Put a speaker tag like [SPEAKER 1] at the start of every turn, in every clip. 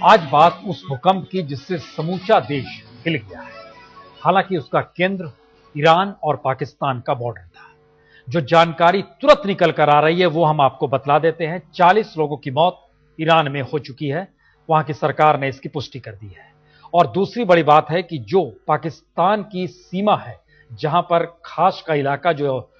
[SPEAKER 1] आज बात उस भूकंप की जिससे समूचा देश हिल गया है। हालांकि उसका केंद्र ईरान और पाकिस्तान का बॉर्डर था। जो जानकारी तुरंत निकल कर आ रही है वो हम आपको बतला देते हैं। 40 लोगों की मौत ईरान में हो चुकी है, वहां की सरकार ने इसकी पुष्टि कर दी है। और दूसरी बड़ी बात है कि जो पाकिस्तान की सीमा है, जहां पर खास का इलाका जो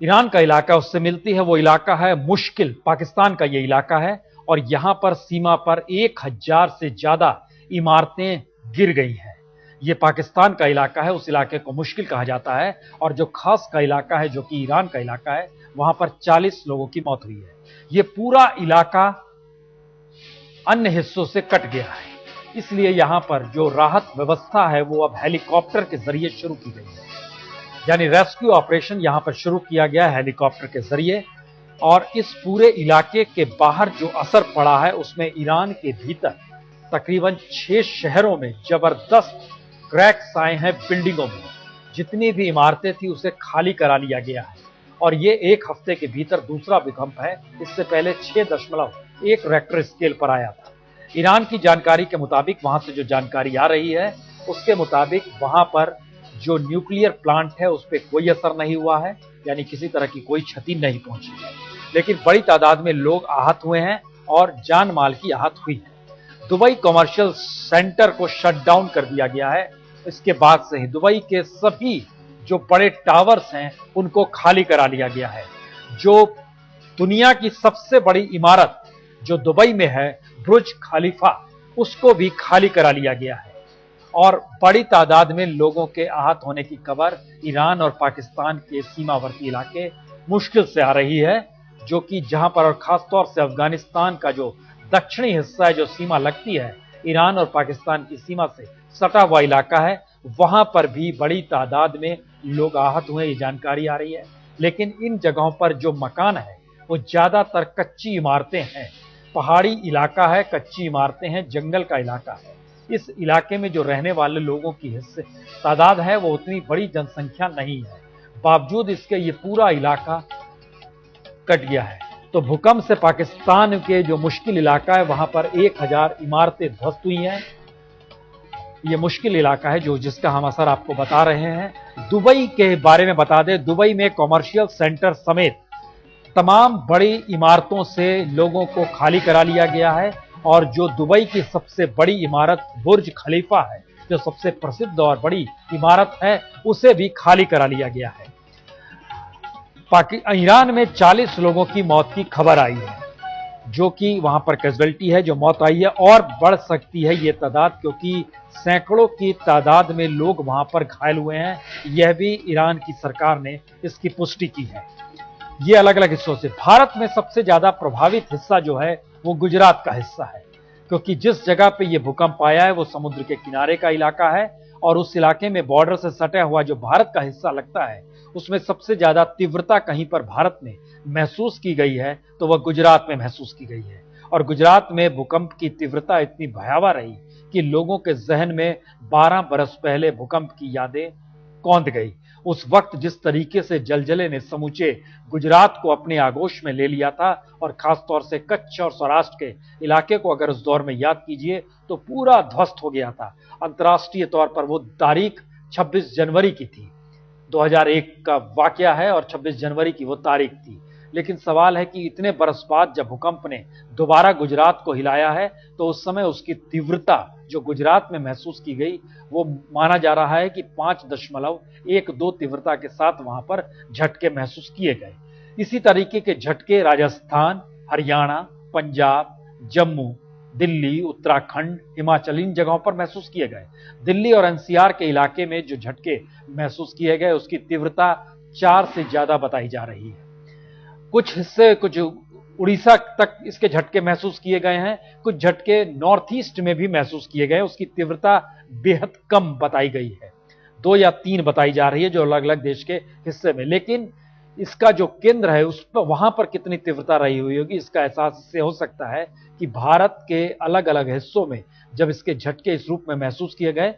[SPEAKER 1] ईरान का इलाका उससे मिलती है, वो इलाका है मुश्किल, पाकिस्तान का ये इलाका है। और यहां पर सीमा पर 1000 से ज्यादा इमारतें गिर गई हैं। ये पाकिस्तान का इलाका है, उस इलाके को मुश्किल कहा जाता है। और जो खास का इलाका है जो कि ईरान का इलाका है, वहां पर 40 लोगों की मौत हुई है। ये पूरा इलाका अन्य हिस्सों से कट गया है, इसलिए यहां पर जो राहत व्यवस्था है वो अब हेलीकॉप्टर के जरिए शुरू की गई है। यानी रेस्क्यू ऑपरेशन यहां पर शुरू किया गया हेलीकॉप्टर के जरिए। और इस पूरे इलाके के बाहर जो असर पड़ा है उसमें ईरान के भीतर तकरीबन 6 शहरों में जबरदस्त क्रैक्स आए हैं। बिल्डिंगों में जितनी भी इमारतें थी उसे खाली करा लिया गया है। और ये एक हफ्ते के भीतर दूसरा भूकंप है। इससे पहले 6.1 रेक्टर स्केल पर आया था। ईरान की जानकारी के मुताबिक, वहां से जो जानकारी आ रही है उसके मुताबिक, वहां पर जो न्यूक्लियर प्लांट है उस पर कोई असर नहीं हुआ है, यानी किसी तरह की कोई क्षति नहीं पहुंची है। लेकिन बड़ी तादाद में लोग आहत हुए हैं और जान माल की आहत हुई है। दुबई कमर्शियल सेंटर को शट डाउन कर दिया गया है। इसके बाद से ही दुबई के सभी जो बड़े टावर्स हैं उनको खाली करा लिया गया है। जो दुनिया की सबसे बड़ी इमारत जो दुबई में है, बुर्ज खलीफा, उसको भी खाली करा लिया गया है। और बड़ी तादाद में लोगों के आहत होने की खबर ईरान और पाकिस्तान के सीमावर्ती इलाके मुश्किल से आ रही है, जो कि जहां पर, और खासतौर से अफगानिस्तान का जो दक्षिणी हिस्सा है, जो सीमा लगती है ईरान और पाकिस्तान की सीमा से सटा हुआ इलाका है, वहां पर भी बड़ी तादाद में लोग आहत हुए, ये जानकारी आ रही है। लेकिन इन जगहों पर जो मकान है वो ज्यादातर कच्ची इमारतें हैं। पहाड़ी इलाका है, कच्ची इमारतें हैं, जंगल का इलाका है। इस इलाके में जो रहने वाले लोगों की हिस्से तादाद है वो उतनी बड़ी जनसंख्या नहीं है। बावजूद इसके ये पूरा इलाका कट गया है। तो भूकंप से पाकिस्तान के जो मुश्किल इलाका है वहां पर 1000 इमारतें ध्वस्त हुई हैं। ये मुश्किल इलाका है जो जिसका हम असर आपको बता रहे हैं। दुबई के बारे में बता दें, दुबई में कमर्शियल सेंटर समेत तमाम बड़ी इमारतों से लोगों को खाली करा लिया गया है। और जो दुबई की सबसे बड़ी इमारत बुर्ज खलीफा है, जो सबसे प्रसिद्ध और बड़ी इमारत है, उसे भी खाली करा लिया गया है। ईरान में 40 लोगों की मौत की खबर आई है, जो कि वहां पर कैजुअल्टी है, जो मौत आई है। और बढ़ सकती है ये तादाद, क्योंकि सैकड़ों की तादाद में लोग वहां पर घायल हुए हैं। यह भी ईरान की सरकार ने इसकी पुष्टि की है। ये अलग अलग हिस्सों से, भारत में सबसे ज्यादा प्रभावित हिस्सा जो है वो गुजरात का हिस्सा है, क्योंकि जिस जगह पे ये भूकंप आया है वो समुद्र के किनारे का इलाका है। और उस इलाके में बॉर्डर से सटा हुआ जो भारत का हिस्सा लगता है, उसमें सबसे ज्यादा तीव्रता कहीं पर भारत में महसूस की गई है तो वह गुजरात में महसूस की गई है। और गुजरात में भूकंप की तीव्रता इतनी भयावह रही कि लोगों के जहन में 12 बरस पहले भूकंप की यादें कौंध गई। उस वक्त जिस तरीके से जलजले ने समूचे गुजरात को अपने आगोश में ले लिया था, और खासतौर से कच्छ और सौराष्ट्र के इलाके को अगर उस दौर में याद कीजिए तो पूरा ध्वस्त हो गया था। अंतर्राष्ट्रीय तौर पर वो तारीख 26 जनवरी की थी, 2001 का वाकया है और 26 जनवरी की वो तारीख थी। लेकिन सवाल है कि इतने बरस बाद जब भूकंप ने दोबारा गुजरात को हिलाया है तो उस समय उसकी तीव्रता जो गुजरात में महसूस की गई वो माना जा रहा है कि 5.12 तीव्रता के साथ वहां पर झटके महसूस किए गए। इसी तरीके के झटके राजस्थान, हरियाणा, पंजाब, जम्मू, दिल्ली, उत्तराखंड, हिमाचल, इन जगहों पर महसूस किए गए। दिल्ली और एनसीआर के इलाके में जो झटके महसूस किए गए उसकी तीव्रता 4 से ज्यादा बताई जा रही है। कुछ हिस्से, कुछ उड़ीसा तक इसके झटके महसूस किए गए हैं। कुछ झटके नॉर्थ ईस्ट में भी महसूस किए गए, उसकी तीव्रता बेहद कम बताई गई है, 2 या 3 बताई जा रही है जो अलग अलग देश के हिस्से में। लेकिन इसका जो केंद्र है उस पर, वहां पर कितनी तीव्रता रही हुई होगी इसका एहसास इससे हो सकता है कि भारत के अलग अलग हिस्सों में जब इसके झटके इस रूप में महसूस किए गए,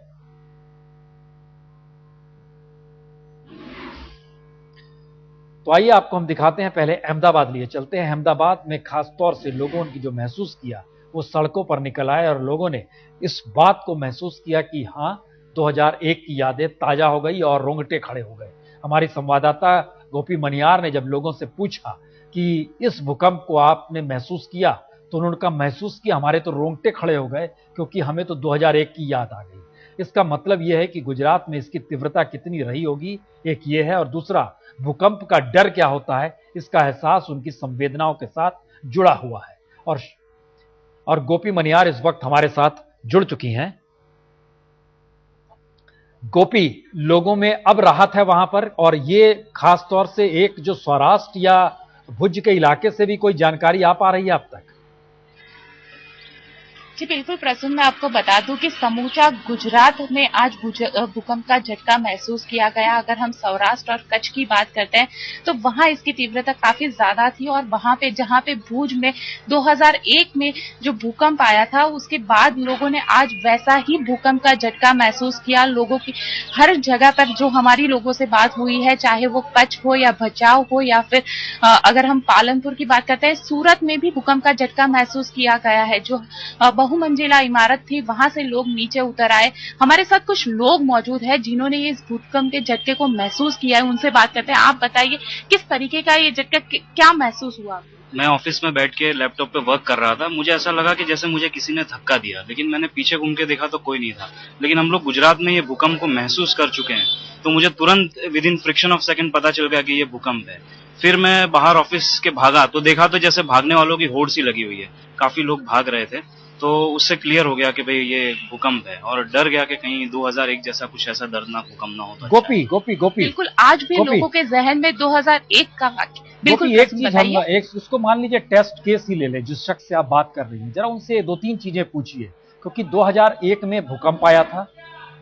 [SPEAKER 1] तो आइए आपको हम दिखाते हैं। पहले अहमदाबाद लिए चलते हैं। अहमदाबाद में खासतौर से लोगों ने जो महसूस किया वो सड़कों पर निकल आए और लोगों ने इस बात को महसूस किया कि हाँ, 2001 की यादें ताजा हो गई और रोंगटे खड़े हो गए। हमारी संवाददाता गोपी मनियार ने जब लोगों से पूछा कि इस भूकंप को आपने महसूस किया, तो उन्होंने कहा महसूस किया, हमारे तो रोंगटे खड़े हो गए क्योंकि हमें तो 2001 की याद आ गई। इसका मतलब यह है कि गुजरात में इसकी तीव्रता कितनी रही होगी, एक ये है, और दूसरा भूकंप का डर क्या होता है, इसका एहसास उनकी संवेदनाओं के साथ जुड़ा हुआ है। और गोपी मनियार इस वक्त हमारे साथ जुड़ चुकी हैं। गोपी, लोगों में अब राहत है वहां पर, और ये खास तौर से एक जो सौराष्ट्र या भुज के इलाके से भी कोई जानकारी आ पा रही है अब तक?
[SPEAKER 2] जी बिल्कुल प्रसून, मैं आपको बता दूं कि समूचा गुजरात में आज भूकंप का झटका महसूस किया गया। अगर हम सौराष्ट्र और कच्छ की बात करते हैं तो वहां इसकी तीव्रता काफी ज्यादा थी, और वहां पे जहां पे भुज में 2001 में जो भूकंप आया था उसके बाद लोगों ने आज वैसा ही भूकंप का झटका महसूस किया। लोगों की हर जगह पर जो हमारी लोगों से बात हुई है, चाहे वो कच्छ हो या भचाऊ हो या फिर अगर हम पालनपुर की बात करते हैं, सूरत में भी भूकंप का झटका महसूस किया गया है। जो बहुमंजिला इमारत थी वहां से लोग नीचे उतर आए। हमारे साथ कुछ लोग मौजूद है जिन्होंने ये इस भूकंप के झटके को महसूस किया है, उनसे बात करते हैं। आप बताइए किस तरीके का ये झटका क्या महसूस हुआ?
[SPEAKER 3] मैं ऑफिस में बैठ के लैपटॉप पे वर्क कर रहा था। मुझे ऐसा लगा कि जैसे मुझे किसी ने धक्का दिया, लेकिन मैंने पीछे घूम के देखा तो कोई नहीं था। लेकिन हम लोग गुजरात में ये भूकंप को महसूस कर चुके हैं, तो मुझे तुरंत with in friction of second पता चल गया कि ये भूकंप है। फिर मैं बाहर ऑफिस के भागा तो देखा तो जैसे भागने वालों की होड़ सी लगी हुई है, काफी लोग भाग रहे थे। तो उससे क्लियर हो गया कि भाई ये भूकंप है, और डर गया कि कहीं 2001 जैसा कुछ ऐसा दर्दनाक भूकंप ना हो। तो
[SPEAKER 1] गोपी
[SPEAKER 2] बिल्कुल, आज भी लोगों के जहन में 2001 का वाक्य। बिल्कुल,
[SPEAKER 1] एक चीज हम एक उसको मान लीजिए टेस्ट केस ही ले लें, जिस शख्स से आप बात कर रही हैं, जरा उनसे 2-3 चीजें पूछिए, क्योंकि 2001 में भूकंप आया था,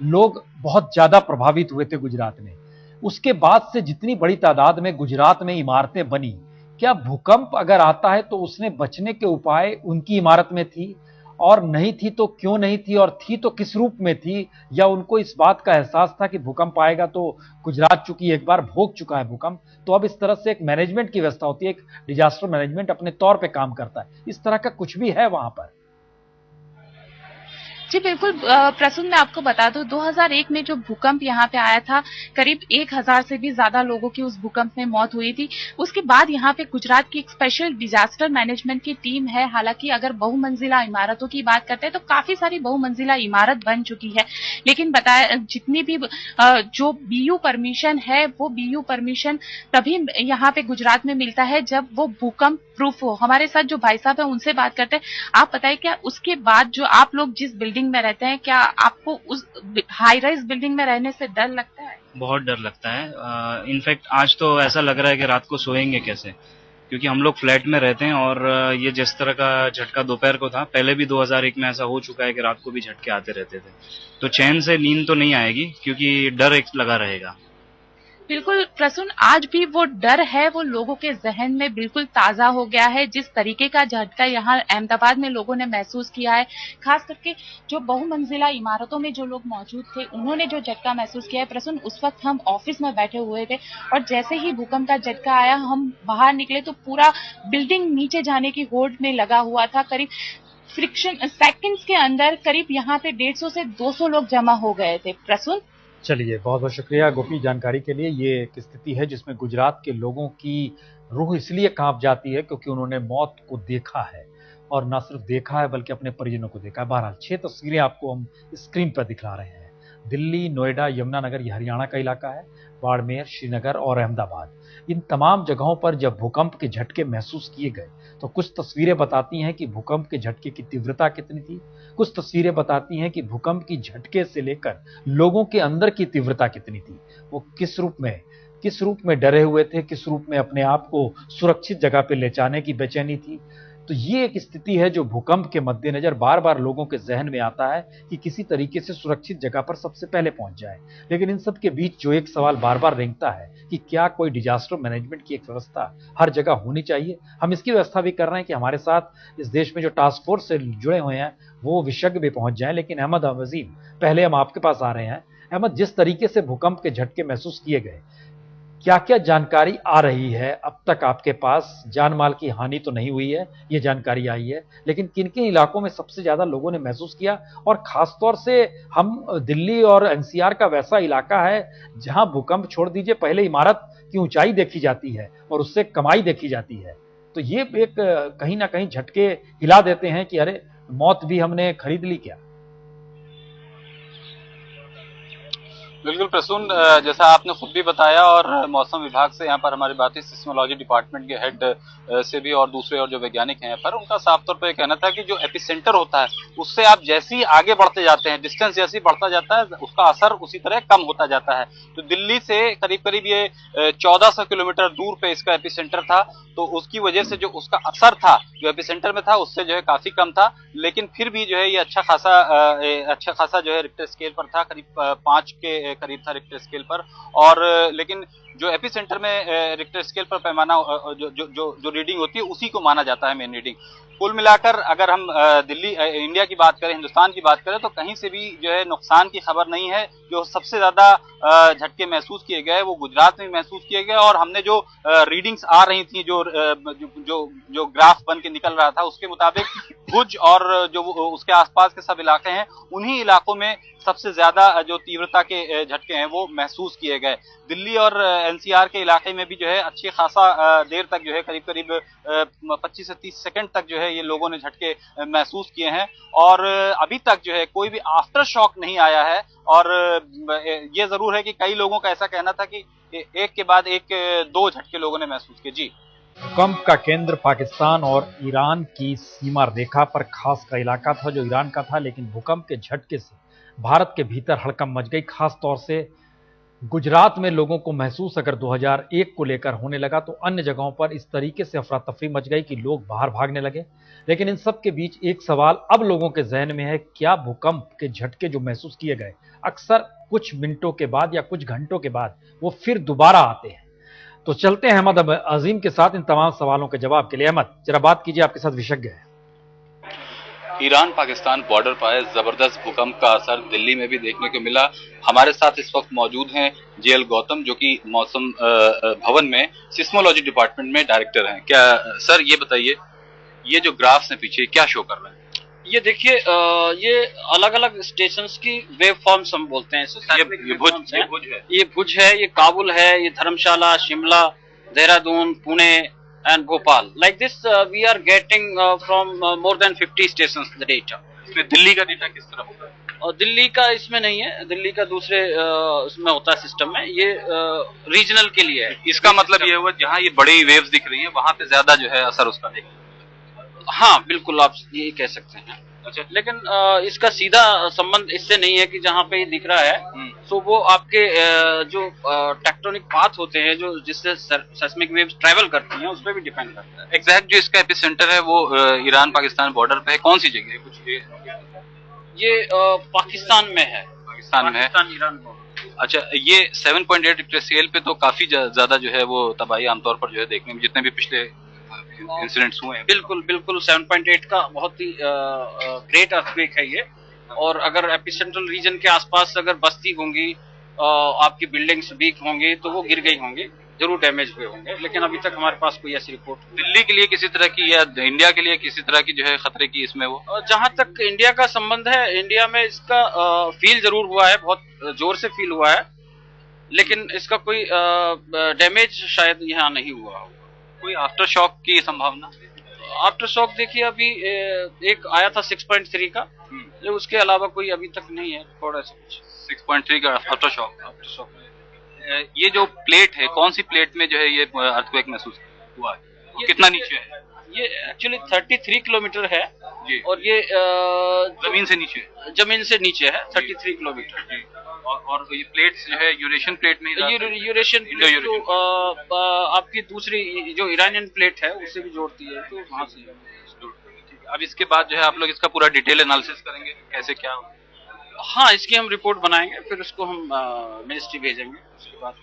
[SPEAKER 1] लोग बहुत ज्यादा प्रभावित हुए थे गुजरात में। उसके बाद से जितनी बड़ी तादाद में गुजरात में इमारतें बनी, क्या भूकंप अगर आता है तो उसने बचने के उपाय उनकी इमारत में थी, और नहीं थी तो क्यों नहीं थी, और थी तो किस रूप में थी? या उनको इस बात का एहसास था कि भूकंप आएगा, तो गुजरात चूंकि एक बार भोग चुका है भूकंप, तो अब इस तरह से एक मैनेजमेंट की व्यवस्था होती है, एक डिजास्टर मैनेजमेंट अपने तौर पे काम करता है, इस तरह का कुछ भी है वहां पर?
[SPEAKER 2] जी बिल्कुल प्रसून, मैं आपको बता दूं 2001 में जो भूकंप यहाँ पे आया था, करीब 1000 से भी ज्यादा लोगों की उस भूकंप में मौत हुई थी। उसके बाद यहाँ पे गुजरात की एक स्पेशल डिजास्टर मैनेजमेंट की टीम है। हालांकि अगर बहुमंजिला इमारतों की बात करते हैं तो काफी सारी बहुमंजिला इमारत बन चुकी है, लेकिन बताया जितनी भी जो बीयू परमिशन है, वो बीयू परमिशन तभी यहाँ पे गुजरात में मिलता है जब वो भूकंप प्रूफ हो। हमारे साथ जो भाई साहब है उनसे बात करते हैं। आप बताइए, क्या उसके बाद जो आप लोग जिस बिल्डिंग में रहते हैं, क्या आपको उस हाई राइज बिल्डिंग में रहने से डर लगता है?
[SPEAKER 3] बहुत डर लगता है। इनफैक्ट आज तो ऐसा लग रहा है कि रात को सोएंगे कैसे, क्योंकि हम लोग फ्लैट में रहते हैं, और ये जिस तरह का झटका दोपहर को था, पहले भी 2001 में ऐसा हो चुका है कि रात को भी झटके आते रहते थे। तो चैन से नींद तो नहीं आएगी, क्योंकि डर एक लगा रहेगा।
[SPEAKER 2] बिल्कुल प्रसून, आज भी वो डर है, वो लोगों के जहन में बिल्कुल ताजा हो गया है। जिस तरीके का झटका यहाँ अहमदाबाद में लोगों ने महसूस किया है, खास करके जो बहुमंजिला इमारतों में जो लोग मौजूद थे, उन्होंने जो झटका महसूस किया है प्रसून, उस वक्त हम ऑफिस में बैठे हुए थे, और जैसे ही भूकंप का झटका आया, हम बाहर निकले तो पूरा बिल्डिंग नीचे जाने की होड़ में लगा हुआ था। करीब फ्रिक्शन सेकंड्स के अंदर करीब यहाँ पे 150 से 200 लोग जमा हो गए थे। प्रसून,
[SPEAKER 1] चलिए, बहुत बहुत शुक्रिया गोपी जानकारी के लिए। ये एक स्थिति है जिसमें गुजरात के लोगों की रूह इसलिए कांप जाती है क्योंकि उन्होंने मौत को देखा है, और न सिर्फ देखा है बल्कि अपने परिजनों को देखा है। बहरहाल 6 तस्वीरें आपको हम स्क्रीन पर दिखला रहे हैं। दिल्ली, नोएडा, यमुनानगर, ये हरियाणा का इलाका है, बाड़मेर, श्रीनगर और अहमदाबाद, इन तमाम जगहों पर जब भूकंप के झटके महसूस किए गए तो कुछ तस्वीरें बताती हैं कि भूकंप के झटके की तीव्रता कितनी थी, कुछ तस्वीरें बताती हैं कि भूकंप की झटके से लेकर लोगों के अंदर की तीव्रता कितनी थी, वो किस रूप में डरे हुए थे, किस रूप में अपने आप को सुरक्षित जगह पे ले जाने की बेचैनी थी। तो ये एक स्थिति है जो भूकंप के मद्देनजर बार बार लोगों के जहन में आता है कि किसी तरीके से सुरक्षित जगह पर सबसे पहले पहुंच जाए। लेकिन इन सब के बीच जो एक सवाल बार बार रेंगता है कि क्या कोई डिजास्टर मैनेजमेंट की एक व्यवस्था हर जगह होनी चाहिए? हम इसकी व्यवस्था भी कर रहे हैं कि हमारे साथ इस देश में जो टास्क फोर्स से जुड़े हुए हैं वो विशेषज्ञ भी पहुंच जाए। लेकिन अहमद वजीम, पहले हम आपके पास आ रहे हैं। अहमद, जिस तरीके से भूकंप के झटके महसूस किए गए, क्या क्या जानकारी आ रही है अब तक आपके पास? जान माल की हानि तो नहीं हुई है, ये जानकारी आई है, लेकिन किन किन इलाकों में सबसे ज्यादा लोगों ने महसूस किया? और खासतौर से हम दिल्ली और एनसीआर का वैसा इलाका है जहां भूकंप छोड़ दीजिए, पहले इमारत की ऊंचाई देखी जाती है और उससे कमाई देखी जाती है, तो ये एक कहीं ना कहीं झटके हिला देते हैं कि अरे मौत भी हमने खरीद ली क्या?
[SPEAKER 4] बिल्कुल प्रसून, जैसा आपने खुद भी बताया और मौसम विभाग से यहाँ पर हमारी बात सिस्मोलॉजी डिपार्टमेंट के हेड से भी और दूसरे और जो वैज्ञानिक हैं यहाँ पर, उनका साफ तौर पर कहना था कि जो एपिसेंटर होता है उससे आप जैसे ही आगे बढ़ते जाते हैं, डिस्टेंस जैसे ही बढ़ता जाता है, उसका असर उसी तरह कम होता जाता है। तो दिल्ली से करीब करीब ये 1400 किलोमीटर दूर पे इसका एपिसेंटर था, तो उसकी वजह से जो उसका असर था जो एपिसेंटर में था उससे जो है काफी कम था, लेकिन फिर भी जो है ये अच्छा खासा जो है रिक्टर स्केल पर था, करीब 5 के करीब था रिक्टर स्केल पर। और लेकिन जो एपिसेंटर में रिक्टर स्केल पर पैमाना जो रीडिंग होती है उसी को माना जाता है मेन रीडिंग। कुल मिलाकर अगर हम दिल्ली इंडिया की बात करें, हिंदुस्तान की बात करें, तो कहीं से भी जो है नुकसान की खबर नहीं है। जो सबसे ज्यादा झटके महसूस किए गए वो गुजरात में महसूस किए गए, और हमने जो रीडिंग्स आ रही थी, जो ग्राफ बन के निकल रहा था उसके मुताबिक भुज और जो उसके आसपास के सब इलाके हैं, उन्हीं इलाकों में सबसे ज्यादा जो तीव्रता के झटके हैं वो महसूस किए गए। दिल्ली और एनसीआर के इलाके में भी जो है अच्छी खासा देर तक जो है करीब करीब 25 से 30 सेकंड तक जो है ये लोगों ने झटके महसूस किए हैं, और अभी तक जो है कोई भी आफ्टर शॉक नहीं आया है। और ये जरूर है कि कई लोगों का ऐसा कहना था कि एक के बाद एक 2 झटके लोगों ने महसूस किए। जी,
[SPEAKER 1] भूकंप का केंद्र पाकिस्तान और ईरान की सीमा रेखा पर खास का इलाका था जो ईरान का था, लेकिन भूकंप के झटके से भारत के भीतर हड़कंप मच गई। खास तौर से गुजरात में लोगों को महसूस अगर 2001 को लेकर होने लगा, तो अन्य जगहों पर इस तरीके से अफरा तफरी मच गई कि लोग बाहर भागने लगे। लेकिन इन सब के बीच एक सवाल अब लोगों के जहन में है, क्या भूकंप के झटके जो महसूस किए गए अक्सर कुछ मिनटों के बाद या कुछ घंटों के बाद वो फिर दोबारा आते हैं? तो चलते हैं अहमद अजीम के साथ इन तमाम सवालों के जवाब के लिए। अहमद, जरा बात कीजिए, आपके साथ विशेषज्ञ है।
[SPEAKER 4] ईरान पाकिस्तान बॉर्डर पर जबरदस्त भूकंप का असर दिल्ली में भी देखने को मिला। हमारे साथ इस वक्त मौजूद हैं जेएल गौतम, जो कि मौसम भवन में सिस्मोलॉजी डिपार्टमेंट में डायरेक्टर हैं। क्या सर ये बताइए, ये जो ग्राफ्स हैं पीछे क्या शो कर रहे हैं?
[SPEAKER 5] ये देखिए, ये अलग अलग स्टेशंस की वेव फॉर्म्स हम बोलते हैं इसे।
[SPEAKER 4] ये
[SPEAKER 5] भुज है, ये काबुल है, ये धर्मशाला, Shimla, Dehradun, Pune and Bhopal. Like this, we are getting from more than 50 stations the data.
[SPEAKER 4] इसमें दिल्ली का डेटा किस तरह होता है?
[SPEAKER 5] और दिल्ली का इसमें नहीं है, दिल्ली का दूसरे इसमें होता है सिस्टम में, ये रीजनल के लिए है।
[SPEAKER 4] इसका मतलब ये हुआ जहाँ ये बड़ी वेव्स दिख रही है वहां पे ज्यादा जो है असर उसका देख।
[SPEAKER 5] हाँ बिल्कुल, आप ये कह सकते हैं।
[SPEAKER 4] अच्छा,
[SPEAKER 5] लेकिन इसका सीधा संबंध इससे नहीं है कि जहाँ पे ये दिख रहा है तो वो आपके जो टेक्टोनिक पाथ होते हैं जो जिससे सेस्मिक वेव्स ट्रैवल करती हैं उस पर भी डिपेंड करता है।
[SPEAKER 4] एग्जैक्ट जो इसका एपिसेंटर है वो ईरान पाकिस्तान बॉर्डर पे है, कौन सी जगह है? कुछ
[SPEAKER 5] ये पाकिस्तान में है,
[SPEAKER 4] पाकिस्तान
[SPEAKER 5] ईरान बॉर्डर।
[SPEAKER 4] अच्छा, ये 7.8 रिक्टर स्केल पे तो काफी ज्यादा जो है वो तबाही आमतौर पर जो है देखने में जितने भी पिछले इंसिडेंट्स हुए हैं।
[SPEAKER 5] बिल्कुल बिल्कुल, 7.8 का बहुत ही ग्रेट अर्थक्वेक है ये। और अगर एपिसेंट्रल रीजन के आसपास अगर बस्ती होंगी, आपकी बिल्डिंग्स वीक होंगी तो वो गिर गई होंगी, जरूर डैमेज हुए होंगे, लेकिन अभी तक हमारे पास कोई ऐसी रिपोर्ट।
[SPEAKER 4] दिल्ली के लिए किसी तरह की या इंडिया के लिए किसी तरह की जो है खतरे की इसमें वो?
[SPEAKER 5] जहां तक इंडिया का संबंध है, इंडिया में इसका फील जरूर हुआ है, बहुत जोर से फील हुआ है, लेकिन इसका कोई डैमेज शायद यहाँ नहीं हुआ होगा।
[SPEAKER 4] कोई आफ्टर शॉक की संभावना?
[SPEAKER 5] आफ्टर शॉक देखिए, अभी एक आया था 6.3 का, उसके अलावा कोई अभी तक नहीं है। थोड़ा सा
[SPEAKER 4] 6.3 का आफ्टर शॉक। ये जो प्लेट है, कौन सी प्लेट में जो है ये अर्थक्वेक महसूस हुआ है? ये कितना नीचे है?
[SPEAKER 5] ये एक्चुअली 33 किलोमीटर है
[SPEAKER 4] जी।
[SPEAKER 5] और ये
[SPEAKER 4] जमीन से नीचे
[SPEAKER 5] है 33 किलोमीटर जी।
[SPEAKER 4] और ये प्लेट्स जो है यूरेशियन प्लेट में
[SPEAKER 5] यूरेशियन प्लेट तो आपकी दूसरी जो ईरानियन प्लेट है उससे भी जोड़ती है, तो वहां से।
[SPEAKER 4] अब इसके बाद जो है आप लोग इसका पूरा डिटेल एनालिसिस करेंगे, कैसे क्या?
[SPEAKER 5] हाँ, इसकी हम रिपोर्ट बनाएंगे, फिर उसको हम मिनिस्ट्री भेजेंगे। उसके बाद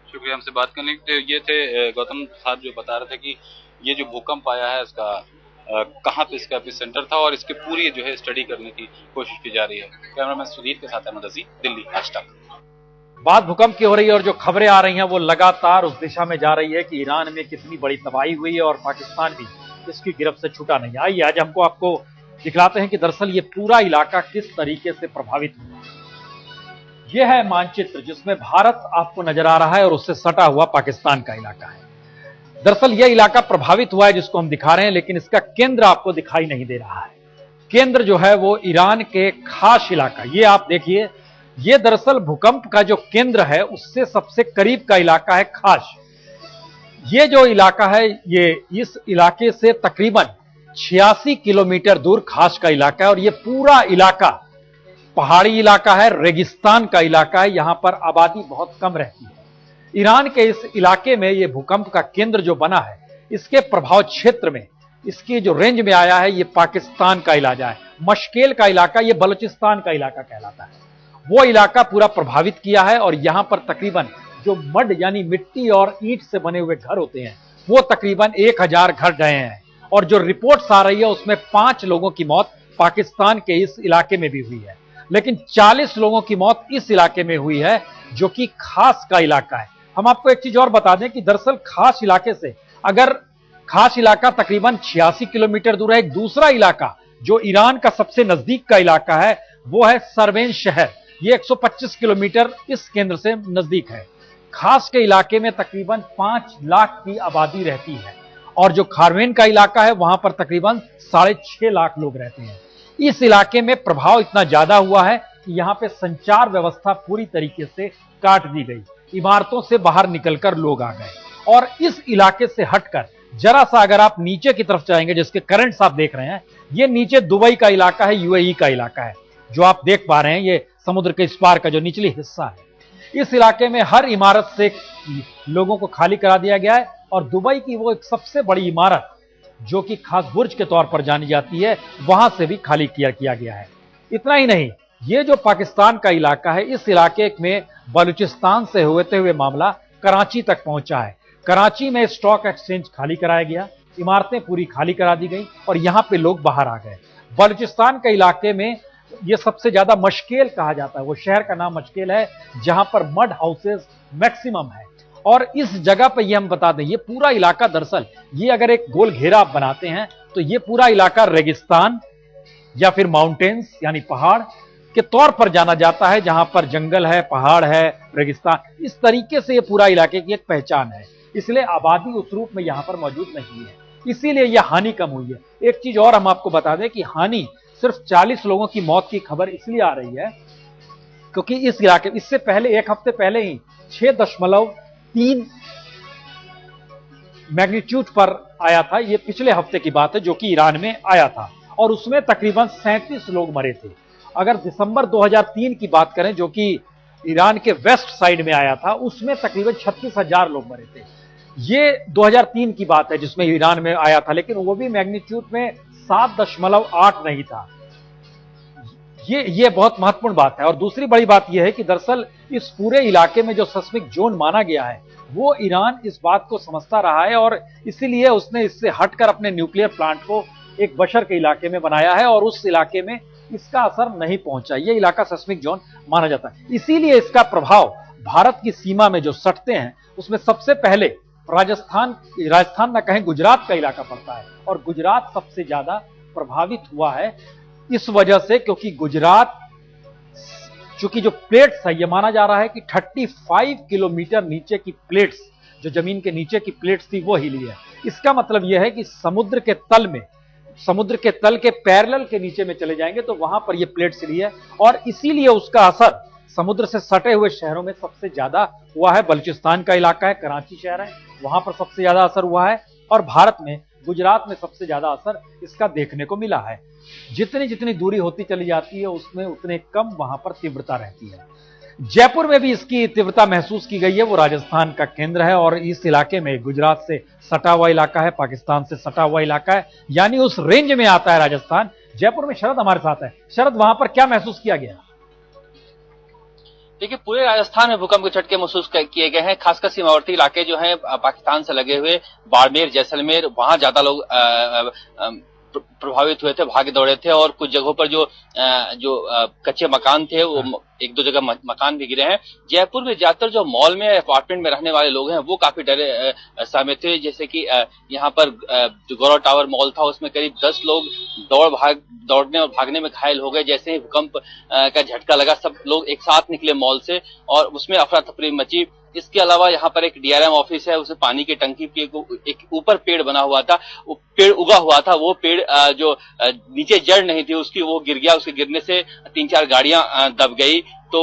[SPEAKER 4] शुक्रिया हमसे बात करने के लिए। ये थे गौतम साहब जो बता रहे थे कि ये जो भूकंप आया है इसका कहाँ पे इसका एपिसेंटर था और इसके पूरी जो है स्टडी करने की कोशिश की जा रही है। कैमरामैन सुधीर के साथ अहमद अजीम, दिल्ली, आज तक।
[SPEAKER 1] बात भूकंप की हो रही है और जो खबरें आ रही हैं वो लगातार उस दिशा में जा रही है कि ईरान में कितनी बड़ी तबाही हुई है और पाकिस्तान भी इसकी गिरफ्त से छूटा नहीं। आइए आज हमको आपको दिखलाते हैं कि दरअसल ये पूरा इलाका किस तरीके से प्रभावित हुआ। यह है मानचित्र जिसमें भारत आपको नजर आ रहा है और उससे सटा हुआ पाकिस्तान का इलाका है। दरअसल यह इलाका प्रभावित हुआ है जिसको हम दिखा रहे हैं, लेकिन इसका केंद्र आपको दिखाई नहीं दे रहा है। केंद्र जो है वो ईरान के खास इलाका, ये आप देखिए, ये दरअसल भूकंप का जो केंद्र है उससे सबसे करीब का इलाका है खास। ये जो इलाका है ये इस इलाके से तकरीबन 86 किलोमीटर दूर खास का इलाका है और ये पूरा इलाका पहाड़ी इलाका है, रेगिस्तान का इलाका है, यहां पर आबादी बहुत कम रहती है। ईरान के इस इलाके में ये भूकंप का केंद्र जो बना है, इसके प्रभाव क्षेत्र में, इसकी जो रेंज में आया है, ये पाकिस्तान का इलाका है। मशकेल का इलाका ये बलूचिस्तान का इलाका कहलाता है। वो इलाका पूरा प्रभावित किया है और यहां पर तकरीबन जो मड यानी मिट्टी और ईंट से बने हुए घर होते हैं वो तकरीबन 1000 घर गए हैं और जो रिपोर्ट्स आ रही है उसमें 5 लोगों की मौत पाकिस्तान के इस इलाके में भी हुई है, लेकिन 40 लोगों की मौत इस इलाके में हुई है जो कि खास का इलाका है। हम आपको एक चीज और बता दें कि दरअसल खास इलाके से, अगर खास इलाका तकरीबन 86 किलोमीटर दूर है, एक दूसरा इलाका जो ईरान का सबसे नजदीक का इलाका है वो है सरवेन शहर। ये 125 किलोमीटर इस केंद्र से नजदीक है। खास के इलाके में तकरीबन 5 लाख की आबादी रहती है और जो खारवेन का इलाका है वहां पर तकरीबन 6.5 लाख लोग रहते हैं। इस इलाके में प्रभाव इतना ज्यादा हुआ है कि यहां पे संचार व्यवस्था पूरी तरीके से काट दी गई, इमारतों से बाहर निकलकर लोग आ गए। और इस इलाके से हटकर जरा सा अगर आप नीचे की तरफ जाएंगे, जिसके करंट्स आप देख रहे हैं, ये नीचे दुबई का इलाका है, यूएई का इलाका है जो आप देख पा रहे हैं, ये समुद्र के इस पार का जो निचली हिस्सा है। इस इलाके में हर इमारत से लोगों को खाली करा दिया गया है और दुबई की वो एक सबसे बड़ी इमारत जो कि खास बुर्ज के तौर पर जानी जाती है, वहां से भी खाली किया गया है। इतना ही नहीं, ये जो पाकिस्तान का इलाका है, इस इलाके में बलूचिस्तान से होते हुए मामला कराची तक पहुंचा है। कराची में स्टॉक एक्सचेंज खाली कराया गया, इमारतें पूरी खाली करा दी गई और यहां पे लोग बाहर आ गए। बलूचिस्तान के इलाके में ये सबसे ज्यादा मशकेल कहा जाता है, वो शहर का नाम मशकेल है जहां पर मड हाउसेस मैक्सिमम है। और इस जगह पे ये हम बता दें, ये पूरा इलाका दरअसल, ये अगर एक गोल घेरा आप बनाते हैं तो ये पूरा इलाका रेगिस्तान या फिर माउंटेन्स यानी पहाड़ के तौर पर जाना जाता है, जहां पर जंगल है, पहाड़ है, रेगिस्तान, इस तरीके से ये पूरा इलाके की एक पहचान है। इसलिए आबादी उस रूप में यहां पर मौजूद नहीं है, इसीलिए यह हानि कम हुई है। एक चीज और हम आपको बता दें कि हानि सिर्फ 40 लोगों की मौत की खबर इसलिए आ रही है क्योंकि इस इलाके, इससे पहले एक हफ्ते पहले ही 6.3 मैग्नीट्यूड पर आया था। यह पिछले हफ्ते की बात है जो कि ईरान में आया था और उसमें तकरीबन 37 लोग मरे थे। अगर दिसंबर 2003 की बात करें जो कि ईरान के वेस्ट साइड में आया था, उसमें तकरीबन 36,000 लोग मरे थे। ये 2003 की बात है जिसमें ईरान में आया था, लेकिन वो भी मैग्नीट्यूड में 7.8 नहीं था। ये बहुत महत्वपूर्ण बात है। और दूसरी बड़ी बात यह है कि दरअसल इस पूरे इलाके में जो सेस्मिक जोन माना गया है वो ईरान इस बात को समझता रहा है और इसीलिए उसने इससे हटकर अपने न्यूक्लियर प्लांट को एक बशर के इलाके में बनाया है और उस इलाके में इसका असर नहीं पहुंचा। ये इलाका सेस्मिक जोन माना जाता है, इसीलिए इसका प्रभाव भारत की सीमा में जो सटते हैं उसमें सबसे पहले राजस्थान ना कहें गुजरात का इलाका पड़ता है और गुजरात सबसे ज्यादा प्रभावित हुआ है इस वजह से क्योंकि गुजरात चूंकि जो प्लेट्स है, ये माना जा रहा है कि 35 किलोमीटर नीचे की प्लेट्स, जो जमीन के नीचे की प्लेट्स थी वो हिली है। इसका मतलब यह है कि समुद्र के तल के पैरेलल के नीचे में चले जाएंगे तो वहां पर ये प्लेट्स हिली है और इसीलिए उसका असर समुद्र से सटे हुए शहरों में सबसे ज्यादा हुआ है। बलूचिस्तान का इलाका है, कराची शहर है, वहां पर सबसे ज्यादा असर हुआ है और भारत में गुजरात में सबसे ज्यादा असर इसका देखने को मिला है। जितनी जितनी दूरी होती चली जाती है उसमें उतने कम वहां पर तीव्रता रहती है। जयपुर में भी इसकी तीव्रता महसूस की गई है, वो राजस्थान का केंद्र है और इस इलाके में गुजरात से सटा हुआ इलाका है, पाकिस्तान से सटा हुआ इलाका है, यानी उस रेंज में आता है राजस्थान। जयपुर में शरद हमारे साथ है। शरद, वहां पर क्या महसूस किया गया?
[SPEAKER 6] देखिए, पूरे राजस्थान में भूकंप के झटके महसूस किए गए हैं, खासकर सीमावर्ती इलाके जो हैं पाकिस्तान से लगे हुए, बाड़मेर, जैसलमेर, वहां ज्यादा लोग प्रभावित हुए थे, भागे दौड़े थे, और कुछ जगहों पर जो कच्चे मकान थे वो एक दो जगह मकान भी गिरे हैं। जयपुर में ज्यादातर जो मॉल में अपार्टमेंट में रहने वाले लोग हैं वो काफी डरे सहमे थे। जैसे कि यहाँ पर जो गौरव टावर मॉल था उसमें करीब 10 लोग दौड़ने और भागने में घायल हो गए। जैसे ही भूकंप का झटका लगा सब लोग एक साथ निकले मॉल से और उसमें अफरा तफरी मची। इसके अलावा यहाँ पर एक डीआरएम ऑफिस है, उसमें पानी की टंकी के एक ऊपर पेड़ बना हुआ था, वो पेड़ उगा हुआ था, वो पेड़ जो नीचे जड़ नहीं थी उसकी वो गिर गया। उसके गिरने से 3-4 गाड़ियां दब गई। तो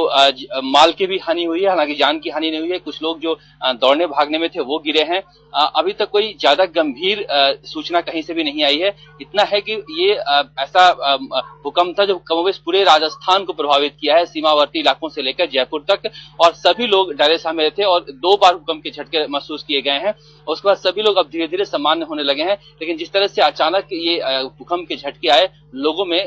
[SPEAKER 6] माल की भी हानि हुई है, हालांकि जान की हानि नहीं हुई है। कुछ लोग जो दौड़ने भागने में थे वो गिरे हैं। अभी तक कोई ज्यादा गंभीर सूचना कहीं से भी नहीं आई है। इतना है कि ये ऐसा भूकंप था जो कमोबेश पूरे राजस्थान को प्रभावित किया है, सीमावर्ती इलाकों से लेकर जयपुर तक, और सभी लोग डरे सहमे थे और 2 बार भूकंप के झटके महसूस किए गए हैं। उसके बाद सभी लोग अब धीरे धीरे सामान्य होने लगे हैं। लेकिन जिस तरह से अचानक ये भूकंप के झटके आए, लोगों में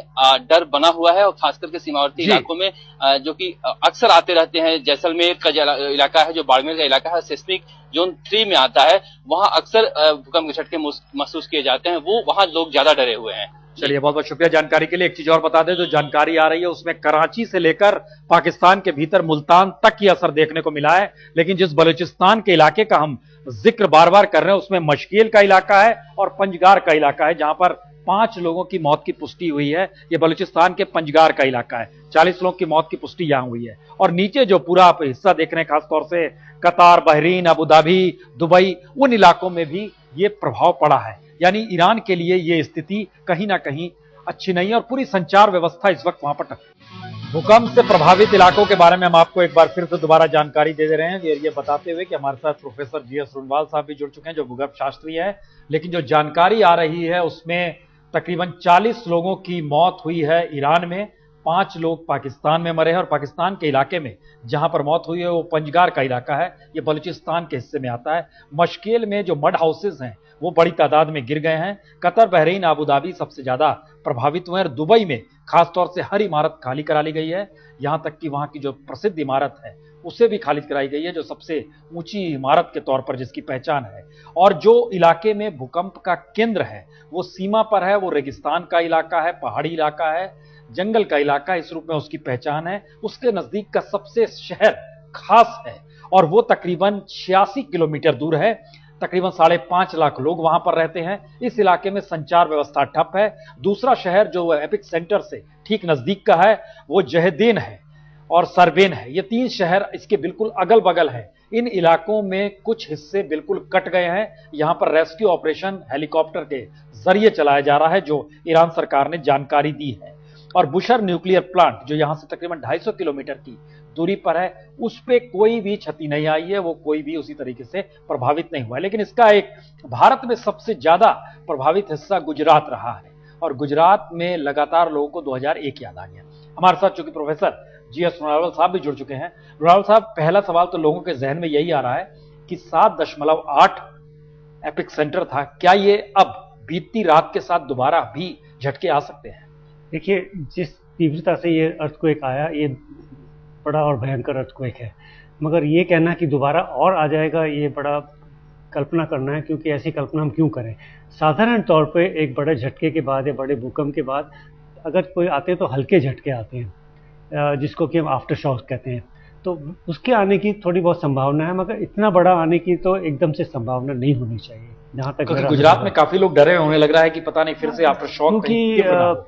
[SPEAKER 6] डर बना हुआ है, और खासकर के सीमावर्ती इलाकों में जो कि अक्सर आते रहते हैं। जैसलमेर का इलाका है, जो बाड़मेर का इलाका है, सिस्मिक जोन 3 में आता है, वहां अक्सर भूकंप के झटके महसूस किए जाते हैं। वो वहां लोग ज्यादा डरे हुए हैं।
[SPEAKER 1] चलिए, बहुत बहुत शुक्रिया जानकारी के लिए। एक चीज और बता दें, जो जानकारी आ रही है उसमें कराची से लेकर पाकिस्तान के भीतर मुल्तान तक ही असर देखने को मिला है। लेकिन जिस बलूचिस्तान के इलाके का हम जिक्र बार बार कर रहे हैं उसमें मशकील का इलाका है और पंजगार का इलाका है, जहां पर 5 लोगों की मौत की पुष्टि हुई है। ये बलूचिस्तान के पंजगार का इलाका है। 40 लोगों की मौत की पुष्टि यहां हुई है। और नीचे जो पूरा आप हिस्सा देख रहे हैं, खासतौर से कतार, बहरीन, अबू धाबी, दुबई, उन इलाकों में भी ये प्रभाव पड़ा है। यानी ईरान के लिए ये स्थिति कहीं ना कहीं अच्छी नहीं है और पूरी संचार व्यवस्था इस वक्त वहां पर भूकंप से प्रभावित इलाकों के बारे में हम आपको एक बार फिर से दोबारा जानकारी दे रहे हैं, ये बताते हुए कि हमारे साथ प्रोफेसर जीएस रुनवाल साहब भी जुड़ चुके हैं, जो भूगर्भ शास्त्री है। लेकिन जो जानकारी आ रही है उसमें तकरीबन 40 लोगों की मौत हुई है ईरान में, 5 लोग पाकिस्तान में मरे हैं। और पाकिस्तान के इलाके में जहां पर मौत हुई है वो पंजगार का इलाका है, ये बलूचिस्तान के हिस्से में आता है। मशकेल में जो मड हाउसेज हैं वो बड़ी तादाद में गिर गए हैं। कतर, बहरीन, अबू धाबी सबसे ज्यादा प्रभावित हुए हैं। और दुबई में खासतौर से हर इमारत खाली करा ली गई है, यहां तक कि वहां की जो प्रसिद्ध इमारत है उसे भी खाली कराई गई है, जो सबसे ऊंची इमारत के तौर पर जिसकी पहचान है। और जो इलाके में भूकंप का केंद्र है वो सीमा पर है, वो रेगिस्तान का इलाका है, पहाड़ी इलाका है, जंगल का इलाका, इस रूप में उसकी पहचान है। उसके नजदीक का सबसे शहर खास है और वो तकरीबन 86 किलोमीटर दूर है। तकरीबन 5.5 लाख लोग वहां पर रहते हैं। इस इलाके में संचार व्यवस्था ठप है। दूसरा शहर जो एपिक सेंटर से ठीक नजदीक का है वो जहेदीन है और सरबेन है। ये 3 शहर इसके बिल्कुल अगल बगल हैं। इन इलाकों में कुछ हिस्से बिल्कुल कट गए हैं। यहां पर रेस्क्यू ऑपरेशन हेलीकॉप्टर के जरिए चलाया जा रहा है, जो ईरान सरकार ने जानकारी दी है। और बुशर न्यूक्लियर प्लांट जो यहां से तकरीबन 250 किलोमीटर की दूरी पर है, उस पे कोई भी क्षति नहीं आई है, वो कोई भी उसी तरीके से प्रभावित नहीं हुआ है। लेकिन इसका एक भारत में सबसे ज्यादा प्रभावित हिस्सा गुजरात रहा है और गुजरात में लगातार लोगों को 2001 याद आ गया। हमारे साथ चूंकि प्रोफेसर जीएस रुनवाल साहब भी जुड़ चुके हैं। रुनवाल साहब, पहला सवाल तो लोगों के जहन में यही आ रहा है कि 7.8 एपिक सेंटर था, क्या ये अब बीतती रात के साथ दोबारा भी झटके आ सकते हैं?
[SPEAKER 7] देखिए, जिस तीव्रता से ये अर्थक्वेक आया, ये बड़ा और भयंकर अर्थक्वेक है, मगर ये कहना कि दोबारा और आ जाएगा ये बड़ा कल्पना करना है, क्योंकि ऐसी कल्पना हम क्यों करें। साधारण तौर पे एक बड़े झटके के बाद या बड़े भूकंप के बाद अगर कोई आते हैं तो हल्के झटके आते हैं, जिसको कि हम आफ्टर शॉक कहते हैं, तो उसके आने की थोड़ी बहुत संभावना है, मगर इतना बड़ा आने की तो एकदम से संभावना नहीं होनी चाहिए। जहाँ तक
[SPEAKER 1] गुजरात में काफी लोग डरे होने लग रहा है कि पता नहीं फिर से आफ्टर शॉक,
[SPEAKER 7] क्योंकि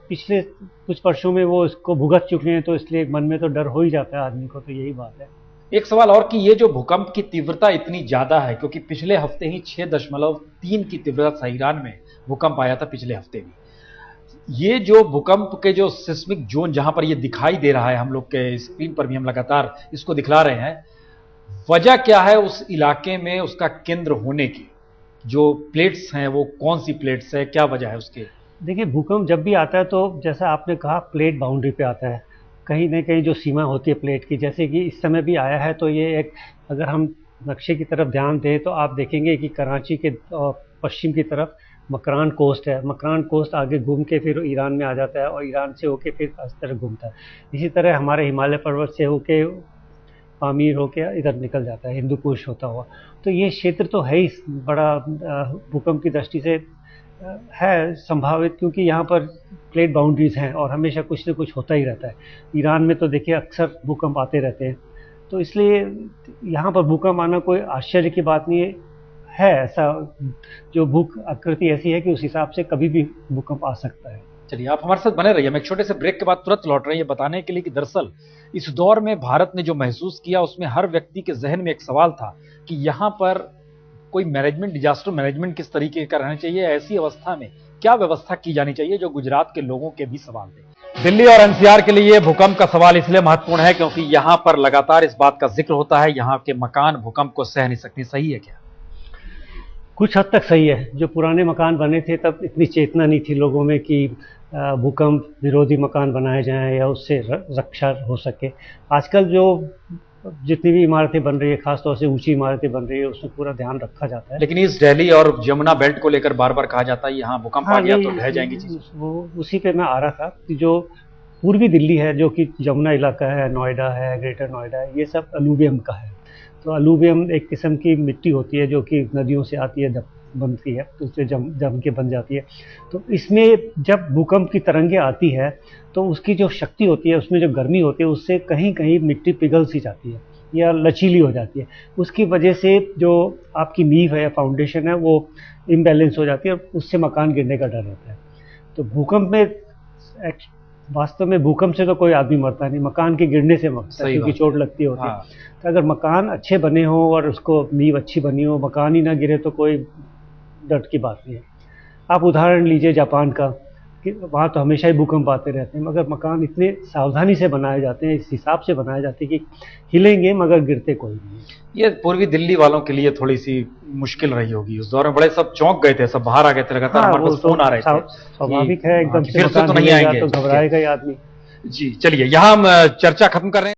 [SPEAKER 7] पिछले कुछ वर्षों में वो इसको भुगत चुके हैं, तो इसलिए मन में तो डर हो ही जाता है आदमी को, तो यही बात है।
[SPEAKER 1] एक सवाल और कि ये जो भूकंप की तीव्रता इतनी ज्यादा है, क्योंकि पिछले हफ्ते ही 6.3 की तीव्रता ईरान में भूकंप आया था पिछले हफ्ते भी। ये जो भूकंप के जो सिस्मिक जोन जहां पर ये दिखाई दे रहा है, हम लोग के स्क्रीन पर भी हम लगातार इसको दिखला रहे हैं, वजह क्या है उस इलाके में उसका केंद्र होने की? जो प्लेट्स हैं वो कौन सी प्लेट्स है, क्या वजह है उसके?
[SPEAKER 7] देखिए, भूकंप जब भी आता है तो जैसा आपने कहा प्लेट बाउंड्री पे आता है, कहीं ना कहीं जो सीमा होती है प्लेट की, जैसे कि इस समय भी आया है। तो ये एक, अगर हम नक्शे की तरफ ध्यान दें तो आप देखेंगे कि कराची के पश्चिम की तरफ मकरान कोस्ट है। मकरान कोस्ट आगे घूम के फिर ईरान में आ जाता है और ईरान से होके फिर इस तरह घूमता है। इसी तरह हमारे हिमालय पर्वत से होके पामीर होके इधर निकल जाता है, हिंदू कुश होता हुआ। तो ये क्षेत्र तो है ही बड़ा भूकंप की दृष्टि से है संभावित, क्योंकि यहाँ पर प्लेट बाउंड्रीज हैं और हमेशा कुछ न कुछ होता ही रहता है। ईरान में तो देखिए अक्सर भूकंप आते रहते हैं, तो इसलिए यहाँ पर भूकंप आना कोई आश्चर्य की बात नहीं है। ऐसा जो भूक आकृति ऐसी है कि उस हिसाब से कभी भी भूकंप आ सकता है।
[SPEAKER 1] चलिए, आप हमारे साथ बने रहिए। हम एक छोटे से ब्रेक के बाद तुरंत लौट रहे हैं, ये बताने के लिए कि दरअसल इस दौर में भारत ने जो महसूस किया उसमें हर व्यक्ति के जहन में एक सवाल था कि यहाँ पर कोई मैनेजमेंट, डिजास्टर मैनेजमेंट किस तरीके का रहना चाहिए, ऐसी अवस्था में क्या व्यवस्था की जानी चाहिए, जो गुजरात के लोगों के भी सवाल थे। दिल्ली और एनसीआर के लिए भूकंप का सवाल इसलिए महत्वपूर्ण है क्योंकि यहां पर लगातार इस बात का जिक्र होता है, यहां के मकान भूकंप को सह नहीं सकते। सही है क्या?
[SPEAKER 7] कुछ हद तक सही है। जो पुराने मकान बने थे तब इतनी चेतना नहीं थी लोगों में कि भूकंप विरोधी मकान बनाए जाएं या उससे रक्षा हो सके। आजकल जो जितनी भी इमारतें बन रही है, खासतौर से ऊंची इमारतें बन रही है, उसमें पूरा ध्यान रखा जाता है।
[SPEAKER 1] लेकिन इस दिल्ली और यमुना बेल्ट को लेकर बार बार कहा जाता है यहाँ भूकंप आ गया तो ढह जाएंगी चीजें।
[SPEAKER 7] वो उसी पे मैं आ रहा था कि जो पूर्वी दिल्ली है, जो कि यमुना इलाका है, नोएडा है, ग्रेटर नोएडा है, ये सब अलूवियम का है। तो अलूवियम एक किस्म की मिट्टी होती है जो कि नदियों से आती है, जब बनती है तो उससे जम के बन जाती है। तो इसमें जब भूकंप की तरंगें आती है तो उसकी जो शक्ति होती है, उसमें जो गर्मी होती है, उससे कहीं कहीं मिट्टी पिघल सी जाती है या लचीली हो जाती है। उसकी वजह से जो आपकी नींव है या फाउंडेशन है वो इम्बैलेंस हो जाती है और उससे मकान गिरने का डर रहता है। तो भूकंप में वास्तव में भूकंप से तो कोई आदमी मरता नहीं, मकान के गिरने से मरता है, क्योंकि चोट लगती होती है। तो अगर मकान अच्छे बने हो और उसको नींव अच्छी बनी हो, मकान ही ना गिरे तो कोई डर की बात नहीं है। आप उदाहरण लीजिए जापान का, कि वहाँ तो हमेशा ही भूकंप आते रहते हैं, मगर मकान इतने सावधानी से बनाए जाते हैं, इस हिसाब से बनाए जाते हैं कि हिलेंगे मगर गिरते कोई नहीं।
[SPEAKER 1] ये पूर्वी दिल्ली वालों के लिए थोड़ी सी मुश्किल रही होगी उस दौर में। बड़े सब चौंक गए थे, सब बाहर आ गए थे, लगातार हमारे पास फोन आ रहे थे।
[SPEAKER 7] स्वाभाविक है, एकदम
[SPEAKER 1] फिर से तो नहीं आएंगे
[SPEAKER 7] तो घबराएगा ही आदमी।
[SPEAKER 1] जी, चलिए यहाँ हम चर्चा खत्म कर रहे हैं।